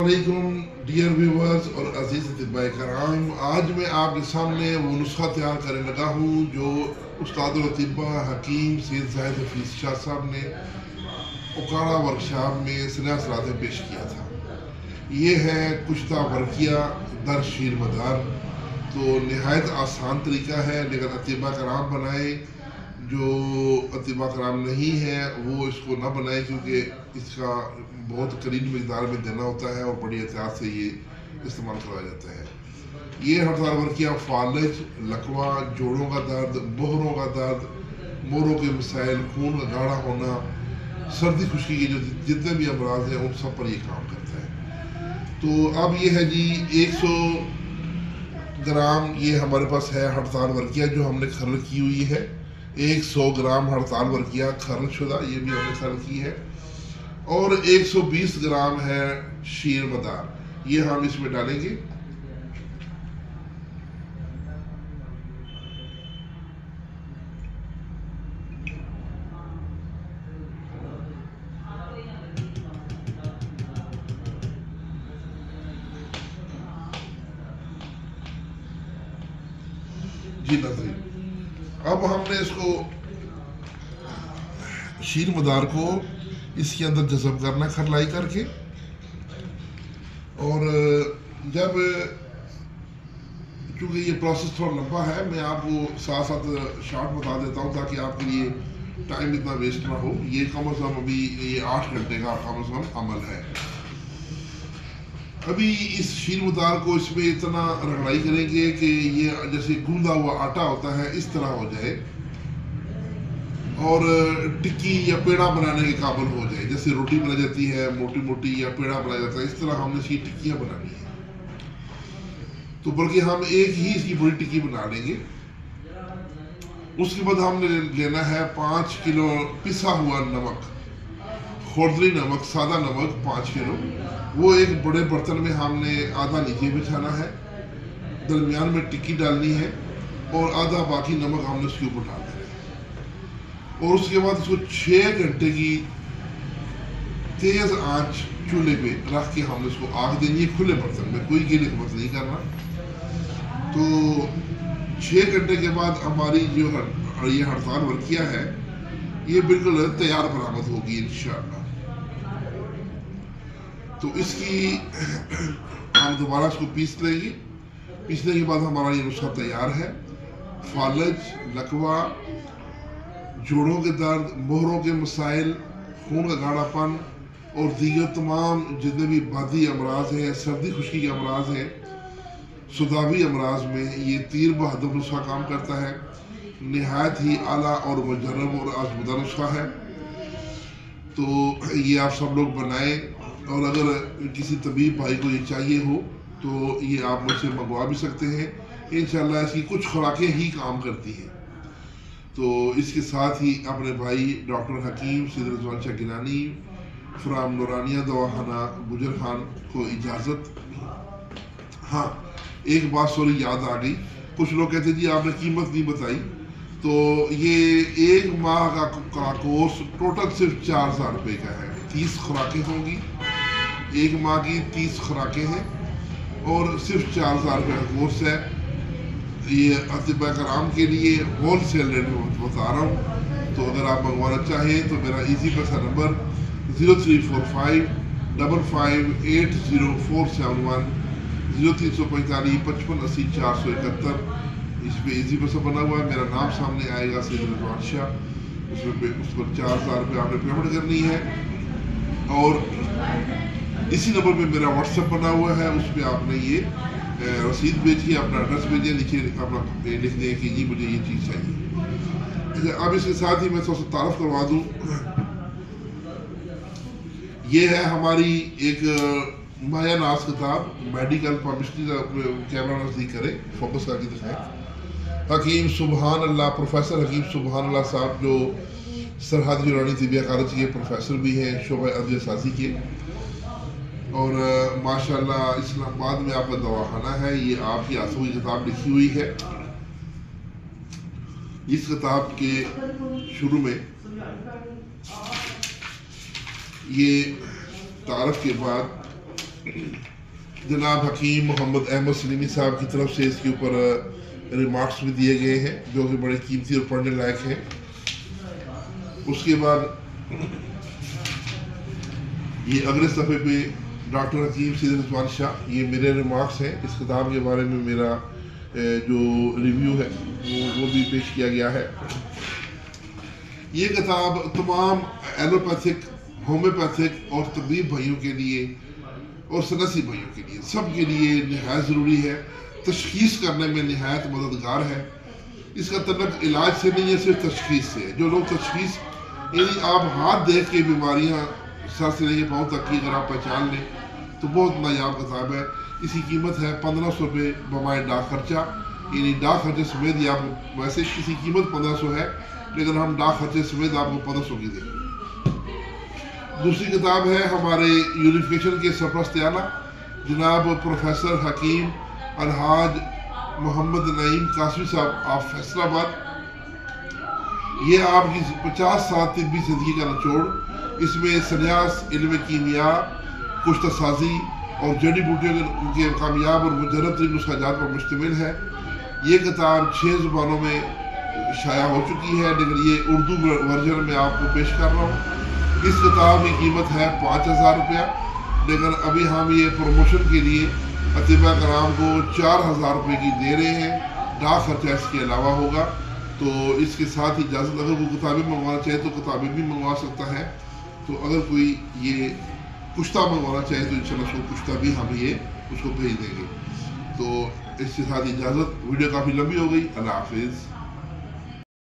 Dear viewers और अजीज अतिबाए कराम, आज मैं आपके सामने वो नुस्खा तैयार करने लगा हूँ जो उस्ताद तिब्बा हकीम सैयद जाहिद हफीज शाह साहब ने उकाड़ा वर्कशॉप में सलाह सलाते पेश किया था। ये है कुश्ता वर्किया दर शीर मदार। तो नहायत आसान तरीका है, लेकिन अतिबा कराम बनाए, जो अतिबा कराम नहीं है वो इसको ना बनाए, क्योंकि इसका बहुत करीब मकदार में देना होता है और बड़ी एहतियात से ये इस्तेमाल कराया जाता है। ये हड़ताल वर्किया फालज, लकवा, जोड़ों का दर्द, मोहरों का दर्द, मोहरों के मसाइल, खून का गाढ़ा होना, सर्दी खुश्की के जो जितने भी अमराज हैं उन सब पर ये काम करता है। तो अब ये है जी 100 ग्राम ये हमारे पास है हड़ताल वर्किया जो हमने खरल की हुई है। 100 ग्राम हड़ताल वर्किया खरल शुदा, ये भी हमने खरल की है। और 120 ग्राम है शीर मदार, ये हम इसमें डालेंगे। जी नाज़रीन, अब हमने इसको शीर मदार को इसके अंदर जज़ब करना है खरलाई करके। और जब चूँकि ये प्रोसेस थोड़ा लंबा है, मैं आपको साथ साथ शॉर्ट बता देता हूँ ताकि आपके लिए टाइम इतना वेस्ट ना हो। ये कम अज़ कम अभी ये 8 घंटे का कम अज़ कम अमल है। अभी इस शीर मदार को इसमें इतना रगड़ाई करेंगे कि ये जैसे गूंदा हुआ आटा होता है इस तरह हो जाए और टिक्की या पेड़ा बनाने के काबिल हो जाए। जैसे रोटी बनाई जाती है मोटी मोटी या पेड़ा बनाया जाता है, इस तरह हमने इसकी टिक्कियाँ बनानी है। तो बल्कि हम एक ही इसकी बड़ी टिक्की बना लेंगे। उसके बाद हमने लेना है 5 किलो पिसा हुआ नमक, खुरदरी नमक, सादा नमक 5 किलो। वो एक बड़े बर्तन में हमने आधा नीचे बिछाना है, दरमियान में टिक्की डालनी है और आधा बाकी नमक हमने उसके ऊपर डाल देना है। और उसके बाद इसको 6 घंटे की तेज आंच चूल्हे पे रख के हमने इसको आग देनी है, खुले बर्तन में, कोई गीले बर्तन नहीं करना। तो 6 घंटे के बाद हमारी जो ये हड़ताल वर्किया है ये बिल्कुल तैयार बरामद होगी इंशाअल्लाह। तो इसकी हम दोबारा इसको पीस लेंगे। पीसने के बाद हमारा ये नुस्खा तैयार है। फालज, लकवा, जोड़ों के दर्द, मोहरों के मसाइल, खून का गाढ़ापन और दीगर तमाम जितने भी बादी अमराज हैं, सर्दी खुश्की के अमराज हैं, सुदावी अमराज में ये तीर बहादुर नुस्खा काम करता है। नहायत ही आला और मुजर्रब और आजमुदा नुस्खा है। तो ये आप सब लोग बनाएं, और अगर किसी तबीब भाई को ये चाहिए हो तो ये आप मुझसे मंगवा भी सकते हैं। इंशाअल्लाह इसकी कुछ खुराकें ही काम करती हैं। तो इसके साथ ही अपने भाई डॉक्टर हकीम सैयद रिजवान शाह गिलानी फ्राम नूरानिया दवाखाना गुजर खान को इजाज़त। हाँ, एक बात सॉरी याद आ गई, कुछ लोग कहते जी आपने कीमत नहीं बताई। तो ये 1 माह का कोर्स टोटल सिर्फ 4000 रुपये का है। 30 खुराकें होंगी, 1 माह की 30 खुराकें हैं और सिर्फ 4000 रुपये का कोर्स है। ये अतिबा कराम के लिए होल सेल रेट में बता रहा हूँ। तो अगर आप मंगवाना चाहें तो मेरा इजी पैसा नंबर 0345 5580 0345 55 80 471, इस पर इजी पैसा बना हुआ है। मेरा नाम सामने आएगा सैयद रिजवान शाह, उस पर 4000 रुपये आपने पेमेंट करनी है। और इसी नंबर पे मेरा व्हाट्सएप बना हुआ है, उस पर आपने ये रसीद भेजिए, अपना एड्रेस भेजिए, नीचे अपना लिख दें कि जी मुझे ये चीज़ चाहिए। अब इसके साथ ही मैं थोड़ा सा तारफ़ करवा दूँ। ये है हमारी एक माया नाज किताब, मेडिकल पब्लिसिटी का कैमरा नज़दीक करें, फोकस करके दिखाएं। हकीम सुबहान अल्लाह, प्रोफेसर हकीम सुबहान अल्लाह साहब जो सरहद यूनानी तिबिया कॉलेज के प्रोफेसर भी हैं, शोबा अदविया साजी के। और माशाल्लाह इस्लामाबाद में आपका दवाखाना है, ये आपकी हाथों की किताब लिखी हुई है। اس کتاب کے شروع میں یہ تعارف کے بعد جناب حکیم محمد احمد سلیمی صاحب کی طرف سے اس کے اوپر ریمارکس بھی دیے گئے ہیں جو کہ بڑے قیمتی اور پڑھنے لائق ہیں. اس کے بعد یہ اگلے صفحے پہ ڈاکٹر حکیم سید رضوان شاہ، یہ میرے ریمارکس ہیں. اس کتاب کے بارے میں میرا جو ریویو ہے وہ بھی پیش کیا گیا ہے. یہ کتاب تمام ایلوپیتھک، ہومیوپیتھک اور طبیب بھائیوں کے لیے اور سنسی بھائیوں کے لیے، سب کے لیے نہایت ضروری ہے. تشخیص کرنے میں نہایت مددگار ہے. اس کا تعلق علاج سے نہیں ہے، صرف تشخیص سے ہے. جو لوگ تشخیص، یعنی آپ ہاتھ دیکھ کے بیماریاں سر سے لے کے پاؤں تک کی اگر آپ پہچان لیں تو بہت نایاب کتاب ہے. اس کی قیمت ہے 1500 روپے بمائے ڈاک خرچہ، یعنی ڈاک خرچے سمیت ہی آپ کو، ویسے اس کی قیمت 1500 ہے لیکن ہم ڈاک خرچے سمیت آپ کو 1500 کی دیں گے. دوسری کتاب ہے ہمارے یونیفیکیشن کے سرپرست اعلیٰ جناب پروفیسر حکیم الحاج محمد نعیم قاسمی صاحب آف فیصل آباد. یہ آپ کی 50 سال طبی زندگی کا نچوڑ، اس میں سنیاس، علم کیمیا، کشتہ سازی اور جڑی بوٹیوں کے کامیاب اور مجرب ترین نسخہ جات پر مشتمل ہے. یہ کتاب 6 زبانوں میں شائع ہو چکی ہے لیکن یہ اردو ورژن میں آپ کو پیش کر رہا ہوں. اس کتاب کی قیمت ہے 5000 روپیہ لیکن ابھی ہم یہ پروموشن کے لیے اطباء کرام کو 4000 روپے کی دے رہے ہیں. ڈاک خرچہ اس کے علاوہ ہوگا. تو اس کے ساتھ ہی اجازت، اگر وہ کتابیں منگوانا چاہے تو کتابیں بھی منگوا سکتا ہے. تو اگر کوئی یہ کشتہ منگوانا چاہے تو انشاءاللہ اس کو کشتہ بھی ہم یہ اس کو بھیج دیں گے. تو اس کے ساتھ اجازت، ویڈیو کافی لمبی ہو گئی. اللہ حافظ.